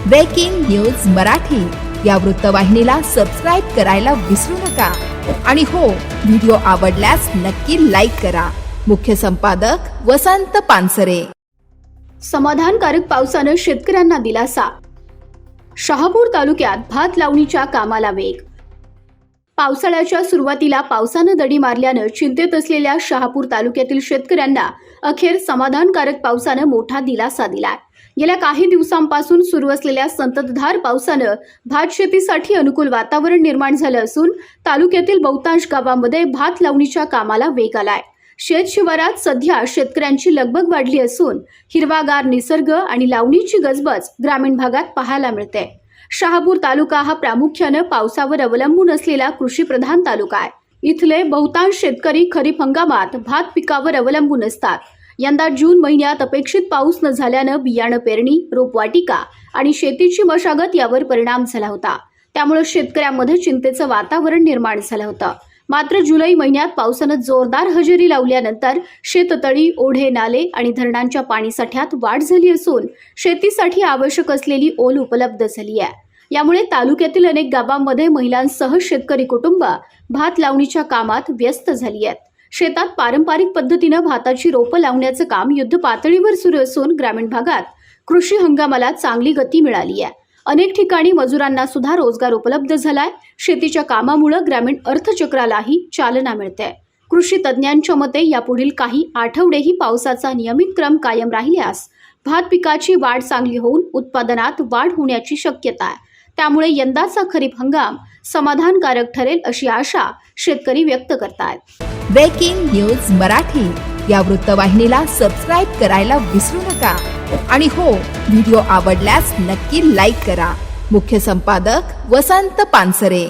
Breaking news Marathi या वृत्तवाहिनीला subscribe करायला विसरू नका आणि हो, व्हिडिओ आवडल्यास नक्की लाईक करा। मुख्य संपादक वसंत पानसरे। समाधानकारक पावसाने शेतकऱ्यांना दिलासा। शहापूर तालुक्यात भात लावणीच्या कामाला वेग। पावसाळ्याच्या सुरुवातीला पावसाने दडी मारल्याने चिंतेत असलेल्या शहापूर तालुक्यातील शेतकऱ्यांना अखेर समाधानकारक पावसाने मोठा दिलासा दिलाय। गेल्या काही दिवसांपासून सुरू असलेल्या संततधार पावसाने भात शेतीसाठी अनुकूल वातावरण निर्माण झाले असून तालुक्यातील बहुतांश गावांमध्ये भात लावणीच्या कामाला वेग आलाय। शेत शिवारात सध्या शेतकऱ्यांची लगबग वाढली असून हिरवागार निसर्ग आणि लावणीची गजबज ग्रामीण भागात पाहायला मिळते। शहापूर तालुका हा प्रामुख्याने पावसावर अवलंबून असलेला कृषीप्रधान तालुका आहे। इथले बहुतांश शेतकरी खरीप हंगामात भात पिकावर अवलंबून असतात। यंदा जून महिन्यात अपेक्षित पाऊस न झाल्याने बियाणे पेरणी, रोपवाटिका आणि शेतीची मशागत यावर परिणाम झाला होता। त्यामुळे शेतकऱ्यांमध्ये चिंतेचे वातावरण निर्माण झाले होते। मात्र जुलै महिन्यात पावसाने जोरदार हजेरी लावल्यानंतर शेततळी, ओढे, नाले आणि धरणांच्या पाणीसाठ्यात वाढ झाली असून शेतीसाठी आवश्यक असलेली ओल उपलब्ध झाली आहे। यामुळे तालुक्यातील अनेक गावांमध्ये महिलांसह शेतकरी कुटुंब भात लावणीच्या कामात व्यस्त झाली आहेत। शेतात पारंपरिक पद्धतीने भाताची रोपं लावण्याचे काम युद्ध पातळीवर सुरू असून ग्रामीण भागात कृषी हंगामाला चांगली गती मिळाली आहे। अनेक ठिकाणी मजुरांना सुद्धा रोजगार उपलब्ध झालाय। शेतीच्या कामामुळे ग्रामीण अर्थचक्रालाही चालना मिळते। कृषी तज्ञांच्या मते यापुढील काही आठवडेही पावसाचा नियमित क्रम कायम राहिल्यास भात पिकाची वाढ चांगली होऊन उत्पादनात वाढ होण्याची शक्यता आहे। त्यामुळे यंदाचा खरीप हंगाम समाधानकारक ठरेल अशी आशा शेतकरी व्यक्त करतात। ब्रेकिंग न्यूज मराठी या वृत्तवाहिनीला सबस्क्राईब करायला विसरू नका आणि हो, व्हिडिओ आवडल्यास नक्की लाईक करा। मुख्य संपादक वसंत पानसरे।